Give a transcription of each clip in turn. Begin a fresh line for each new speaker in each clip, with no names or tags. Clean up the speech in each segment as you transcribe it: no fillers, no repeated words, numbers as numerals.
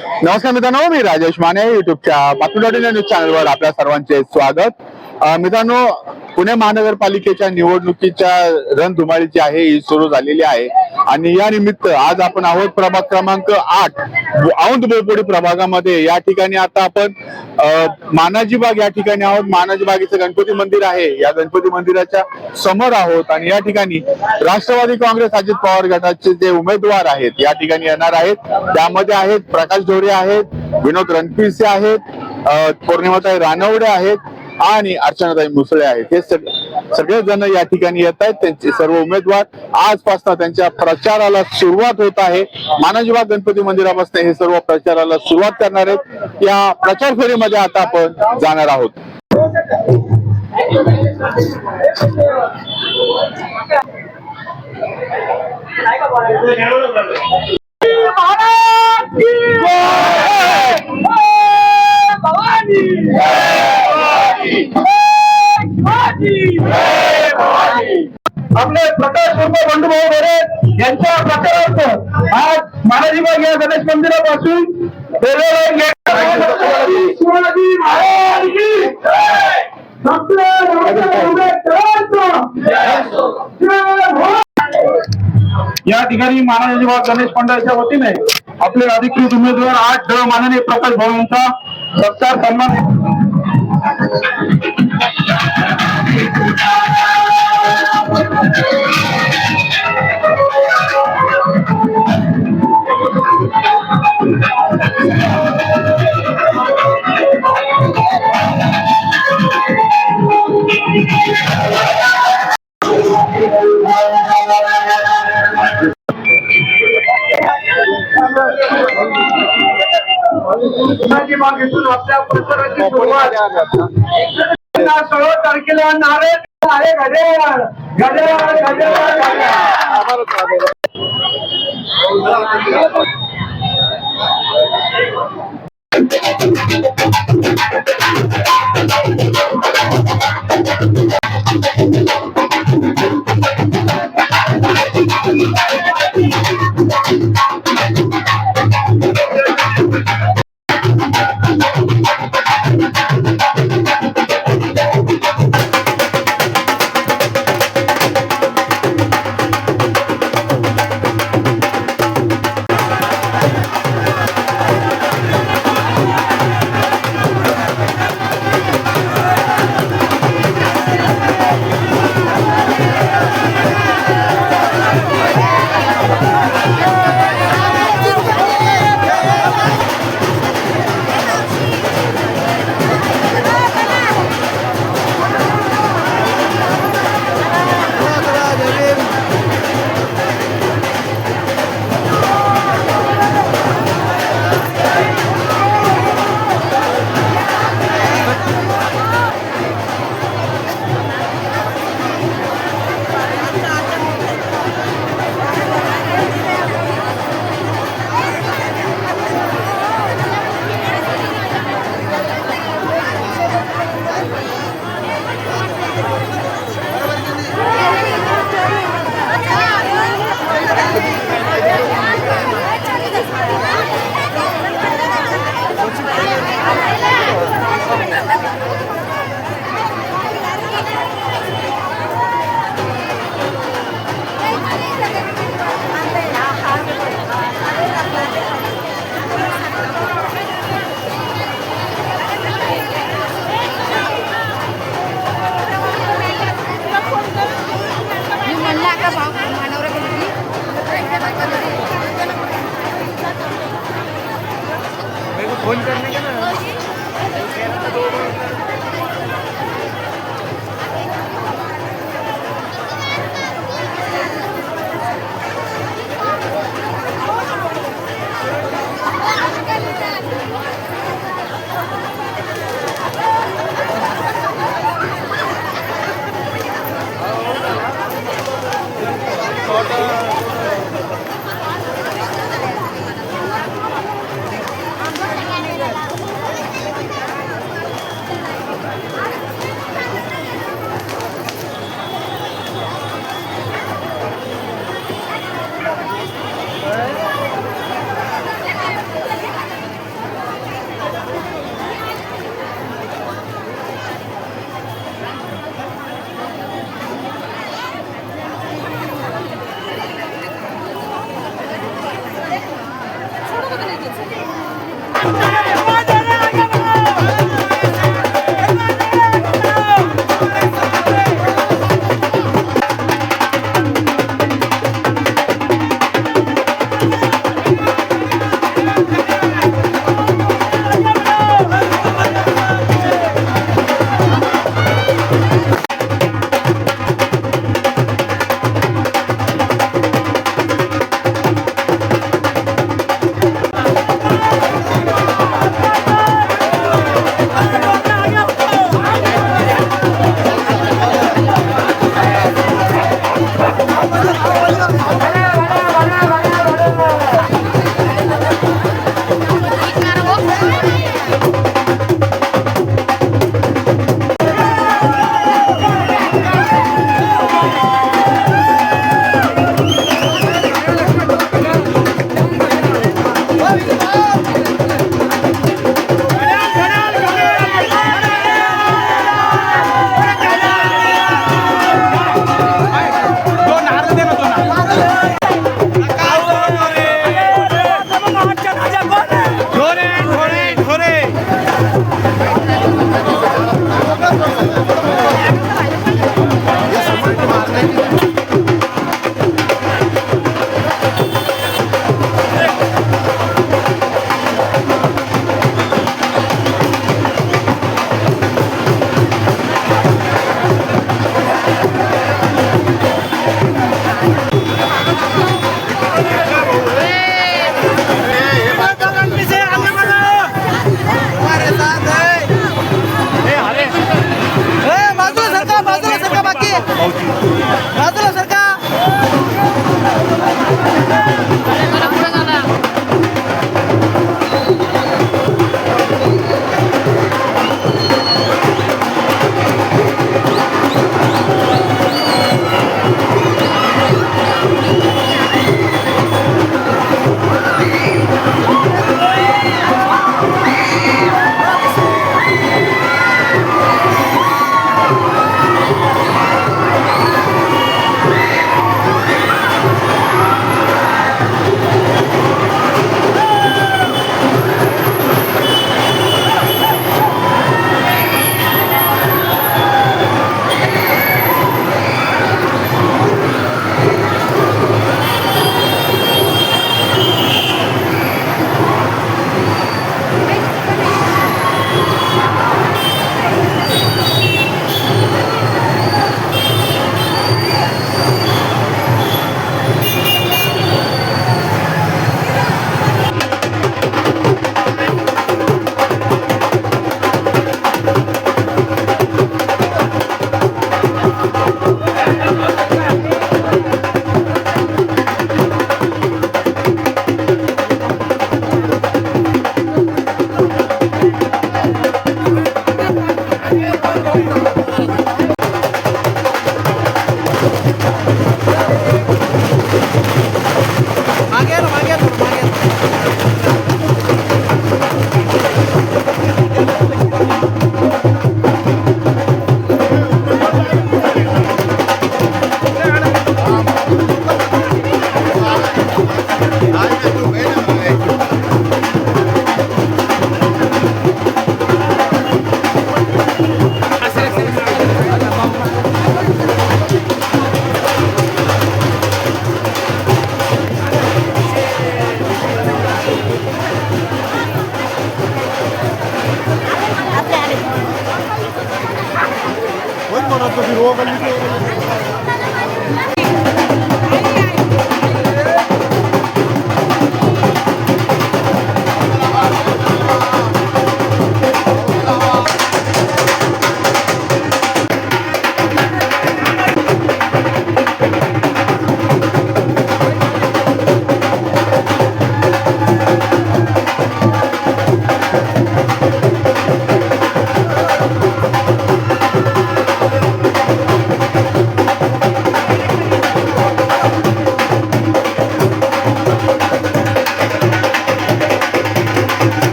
नमस्कार मित्रांनो, मी राजेश माने युट्यूबच्या बातमी न्यूज चॅनलवर आपल्या सर्वांचे स्वागत। मित्रांनो, पुणे महानगरपालिकेच्या निवडणुकीच्या रणधुमाळी जी आहे ही सुरू झालेली आहे आणि या निमित्त आज आपण आहोत प्रभाग क्रमांक 8 औंध बोपोडी प्रभागामध्ये। या ठिकाणी आता आपण मानाजी बाग या ठिकाणी आहोत। मानाजी बागेचं गणपती मंदिर आहे, या गणपती मंदिराच्या समोर आहोत आणि या ठिकाणी राष्ट्रवादी काँग्रेस अजित पवार गटाचे जे उमेदवार आहेत या ठिकाणी येणार आहेत। त्यामध्ये आहेत प्रकाश ढोरे आहेत, विनोद रणपिसे आहेत, पौर्णिमाताई रानवडे आहेत आणि अर्चनाताई मुसळे आहेत। हे सगळे जण या ठिकाणी येत आहेत। त्यांचे सर्व उमेदवार आजपासून त्यांच्या प्रचाराला सुरुवात होत आहे। मानाजी बाग गणपती मंदिरापासून हे सर्व प्रचाराला सुरुवात करणार आहेत। या प्रचार फेरीमध्ये आता आपण जाणार आहोत।
आपले प्रकाश बंडूभाऊ ढोरे यांच्या प्रचारार्थ आज मानाजी बाग या गणेश मंदिरापासून या ठिकाणी मानाजी बाग गणेश मंडळाच्या वतीने आपले अधिकृत उमेदवार 8 माननीय प्रकाश भाऊ यांचा सत्कार सन्मान मागेतून आपल्या प्रचाराची सुरुवात 16 तारखेला नारे घड्याळ घड्याळ फोन करने का ना
बाजूला सरका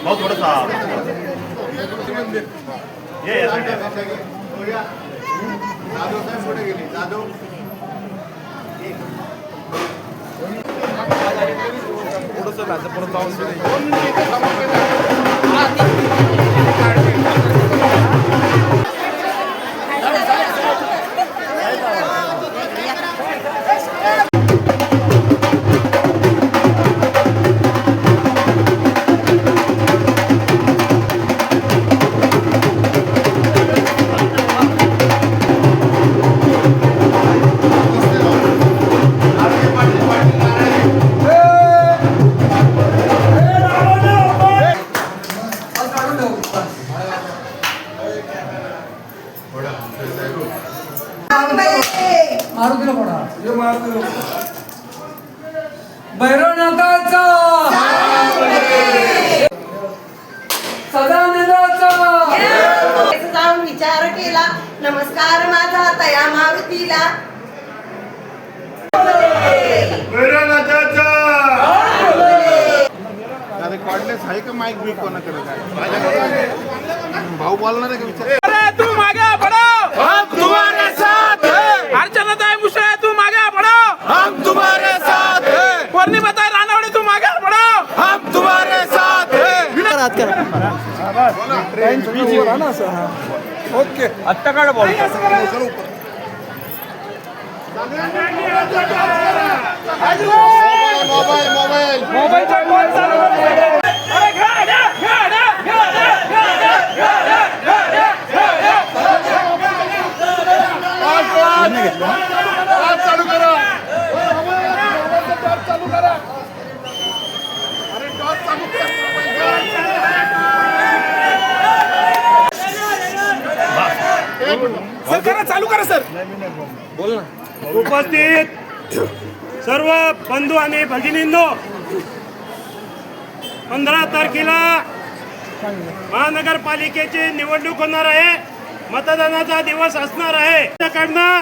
भाऊ थोडसा ये
भैरवनाथाचा सदानंदाचा
जाऊन विचार केला, नमस्कार माझा तया मारुतीला.
कॉर्डलेस आहे का माईक ब्रीक कोणाकडे काय भाऊ बोलणार आहे का विचार
तू मागे बढ़ो, हम तुम्हारे साथ हैं. अर्चनाताई मुसळे तू मागे बढ़ो, हम तुम्हारे साथ हैं. पौर्णिमाताई रानवडे तू मागे बढ़ो, हम तुम्हारे साथ हैं.
ओके
आत्ता काढ बोल.
मोबाईल मोबाईल
मोबाईलचा कॉल चालू आहे. अरे गाड्या गाड्या गाड्या गाड्या गाड्या गाड्या
चालू करा चालू करा अरे टॉर्च चालू
सर करा, चालू करा सर.
उपस्थित सर्व बंधू आणि भगिनींनो, 15 तारखेला महानगरपालिकेची निवडणूक होणार आहे. मतदानाचा दिवस असणार आहे. त्याकडनं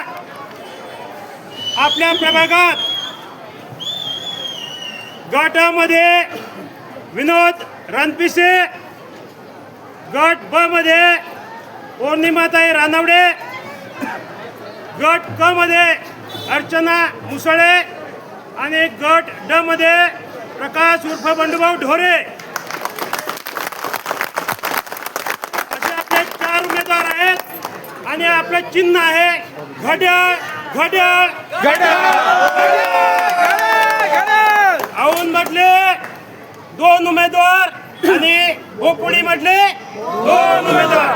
आपल्या प्रभागात गटामध्ये विनोद रणपिसे, गट ब मध्ये पौर्णिमाताई रानवडे, गट क मध्ये अर्चना मुसळे आणि गट ड मध्ये प्रकाश उर्फ बंडूभाऊ ढोरे असे आपले 4 उमेदवार आहेत. आणि आपलं चिन्ह आहे घड्याळ घड्याळ औंध मधले 2 उमेदवार आणि भोपुडी मधले 2 उमेदवार.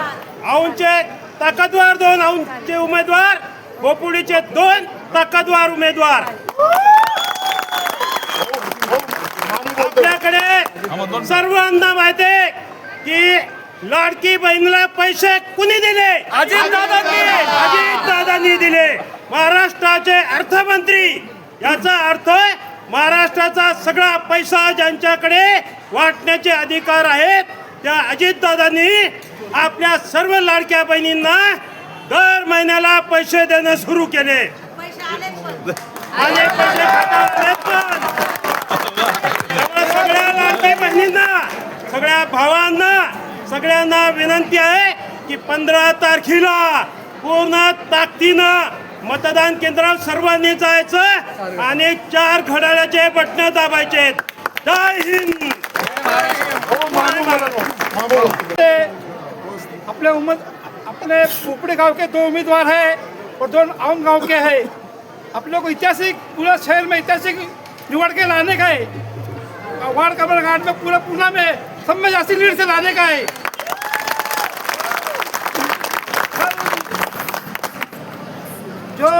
औंधचे ताकदवार 2 औंधचे उमेदवार, भोपुडीचे 2 ताकदवार उमेदवार. आपल्याकडे सर्वांना माहिती आहे की लाडकी बहिणीला पैसे कुणी दिले? अजितदादांनी दिले. महाराष्ट्राचे अर्थमंत्री. याचा अर्थ महाराष्ट्राचा सगळा पैसा ज्यांच्याकडे वाटण्याचे अधिकार आहेत त्या अजितदादांनी आपल्या सर्व लाडक्या बहिणींना दर महिन्याला पैसे देणं सुरू केले. आणि पैसे खात्यावर आलेत पण. त्यामुळे सगळ्या लाडक्या बहिणींना, सगळ्या भावांना, सगळ्यांना विनंती आहे की 15 तारखेला पूर्ण ताकदीनं मतदान केंद्रावर सर्वांनी जायचं आणि 4 घड्याळाचे बटणं दाबायचे. जय हिंद.
अपने भोपुड़ी गांव के 2 उम्मीदवार है.
और 2 आम गांव के हैं। आप लोग को ऐतिहासिक पूरा शहर में ऐतिहासिक निवड़ के लाने का है। वार्ड नंबर 8 में पूरा पूना में सब में जास्ती लीड से लाने का है। जो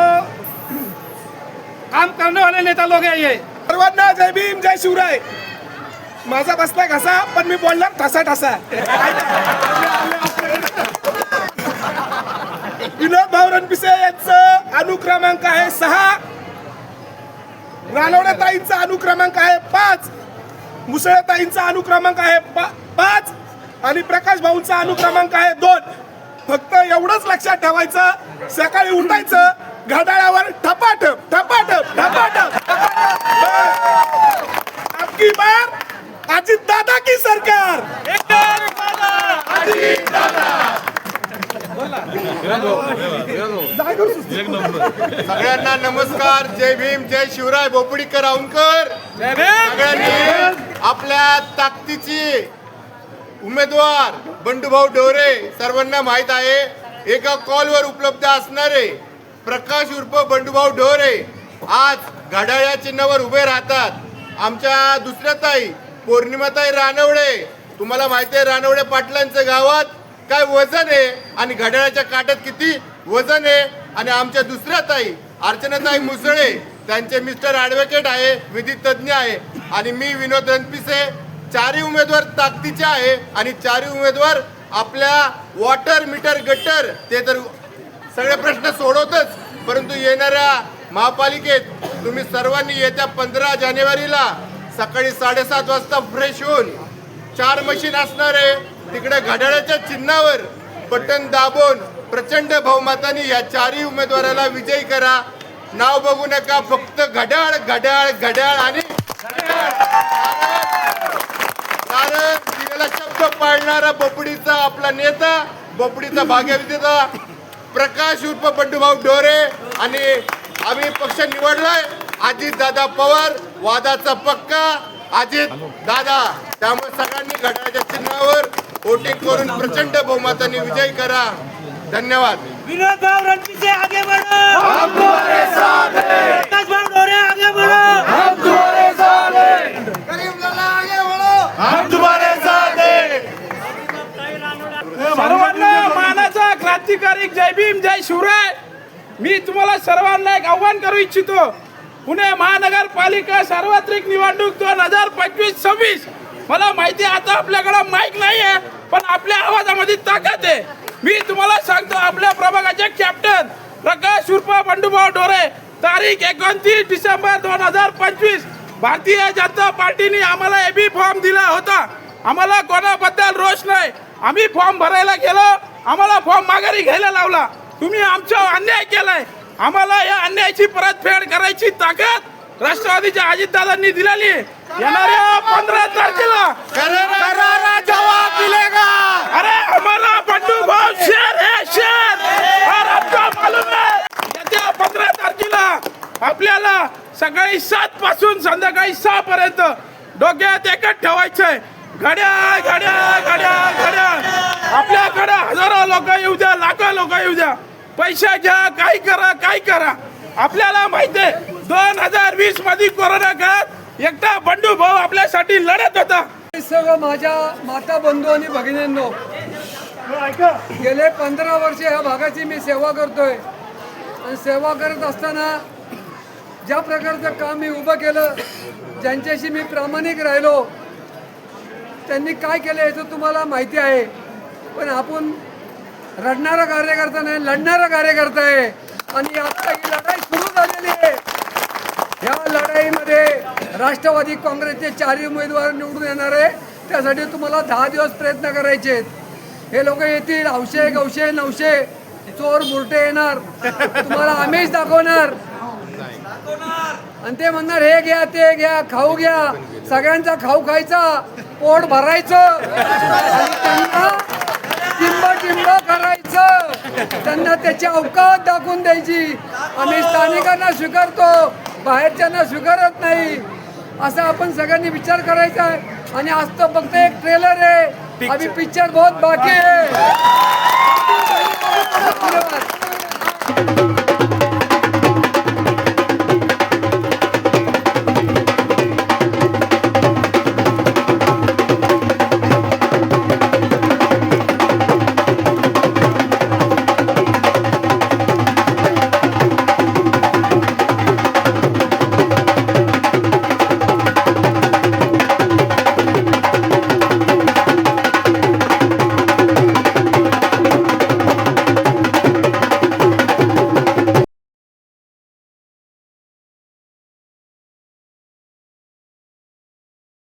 काम करने वाले नेता लोग हैं ये।
सर्वांना जय भीम जय शिवराय. माझा बसला घसा पण मी बोलणार ठसा ठसा. विनोद भाऊ रणपिसे यांचं अनुक्रमांक आहे 6, रानवडेताईंचा अनुक्रमांक आहे 5, मुसळेताईंचा अनुक्रमांक आहे 5 आणि प्रकाश भाऊंचा अनुक्रमांक आहे 2. फक्त एवढंच लक्षात ठेवायचं, सकाळी उठायचं, घड्याळावर ठपाठप ठपाठप ठपाठप. आपकी बार अजित दादा की सरकार.
सगळ्यांना नमस्कार. जय भीम जय शिवराय. बोपडीकर औंधकर सगळ्यांनी आपल्या ताकदीची उमेदवार बंडूभाऊ ढोरे सर्वांना माहीत आहे. एका कॉलवर उपलब्ध असणारे प्रकाश उर्फ बंडूभाऊ ढोरे आज घड्याळ्या चिन्हावर उभे राहतात. आमच्या दुसऱ्या ताई पौर्णिमाताई रानवडे, तुम्हाला माहिती आहे रानवडे पाटलांचं गावात काय वजन आहे आणि घड्याळाच्या काट्यात किती वजन आहे. आणि आमच्या दुसऱ्या ताई अर्चनाताई मुसळे, त्यांचे मिस्टर ॲडव्होकेट आहे, विधी तज्ज्ञ आहे. आणि मी विनोद रणपिसे. 4ही उमेदवार ताकदीचे आहे आणि 4ही उमेदवार आपल्या वॉटर मीटर गटर ते तर सगळे प्रश्न सोडवतच, परंतु येणाऱ्या महापालिकेत तुम्ही सर्वांनी येत्या 15 जानेवारीला सकाळी 7:30 वाजता फ्रेश होऊन 4 मशीन असणारे तिकडे घड्याळाच्या चिन्हावर बटन दाबून प्रचंड बहुमताने या 4ही उमेदवाराला विजयी करा. नाव बघू नका, फक्त घड्याळ घड्याळ घड्याळ आणि कारण दिलेला शब्द पाळणारा बोपडीचा आपला नेता, बोपडीचा भाग्यविजेता प्रकाश उर्फ बंडूभाऊ ढोरे. आणि आम्ही पक्ष निवडलाय अजित दादा पवार, वादाचा पक्का अजित दादा. त्यामुळे सगळ्यांनी घड्याळाच्या चिन्हावर वोटिंग करून प्रचंड बहुमताने विजयी करा. धन्यवाद.
विनोद भाऊ रणपिसे आगे बढ़ो, हम तुम्हारे साथ हैं. प्रकाश भाऊ ढोरे आगे बढ़ो, हम तुम्हारे साथ हैं.
करीम लाला आगे बढ़ो, हम तुम्हारे साथ हैं.
सर्वांना मानाचा क्रांतिकारी जय भीम जय शिवराय. मी तुम्हाला सर्वांना एक आव्हान करू इच्छितो. पुणे महानगरपालिका सार्वत्रिक निवडणूक 2025-26. मला माहिती आहे आता आपल्याकडे माईक नाही आहे, पण आपल्या आवाजामध्ये ताकद आहे. मी तुम्हाला सांगतो, आपल्या प्रभागाचे कॅप्टन प्रकाश उर्फ बंडूभाऊ ढोरे, तारीख 29 डिसेंबर 2025 भारतीय जनता पार्टीने आम्हाला एबी फॉर्म दिला होता. आम्हाला कोणाबद्दल रोष नाही. आम्ही फॉर्म भरायला गेलो, आम्हाला फॉर्म माघारी घ्यायला लावला. तुम्ही आमच्यावर अन्याय केलाय. आम्हाला या अन्यायाची परतफेड करायची ताकद राष्ट्रवादीच्या अजितदादांनी दिलेली. येणाऱ्या 15 तारखेला करारा जवाब मिलेगा. अरे हमारा बंडू भाऊ शेर है शेर, और आपको मालूम है येत्या 15 तारखेला आपल्याला सकाळी 7 पासून संध्याकाळी 6 पर्यंत डोक्यात एकच ठेवायचंय, घड्याळ घड्याळ घड्याळ घड्याळ. आपल्याकडे हजारो लोक येऊ द्या, लाखो लोक येऊ द्या, पैसे घ्या, काही करा काही करा. आपल्याला माहिती आहे 2020 मध्ये कोरोना काळात एकटा बंडू भाऊ आपल्यासाठी लढत होता.
सर्व माझ्या माता बंधू आणि भगिनींनो, गेले 15 वर्ष या भागाची मी सेवा करतोय. आणि सेवा करत असताना ज्या प्रकारचं काम मी उभं केलं, ज्यांच्याशी मी प्रामाणिक राहिलो, त्यांनी काय केलं याचं तुम्हाला माहिती आहे. पण आपण रडणारा कार्यकर्ता नाही, लढणारा कार्यकर्ता आहे. आणि आता ही लढाई सुरू झालेली आहे. या लढाईमध्ये राष्ट्रवादी काँग्रेसचे 4ही उमेदवार निवडून येणार आहे. त्यासाठी तुम्हाला 10 दिवस प्रयत्न करायचे आहेत. हे लोक येतील, 800 900 900 चोर बुरटे येणार, तुम्हाला आमिष दाखवणार आणि ते म्हणणार हे घ्या ते घ्या, खाऊ घ्या, सगळ्यांचा खाऊ खायचा, पोट भरायचं आणि त्यांना टिंब करायचं, त्यांना त्याची अवकाश दाखवून द्यायची. आम्ही स्थानिकांना स्वीकारतो, बाहेरच्यांना स्वीकारत नाही, असा आपण सगळ्यांनी विचार करायचा आहे. आणि आज तर फक्त एक ट्रेलर आहे, अभी पिक्चर बहुत बाकी है. धन्यवाद.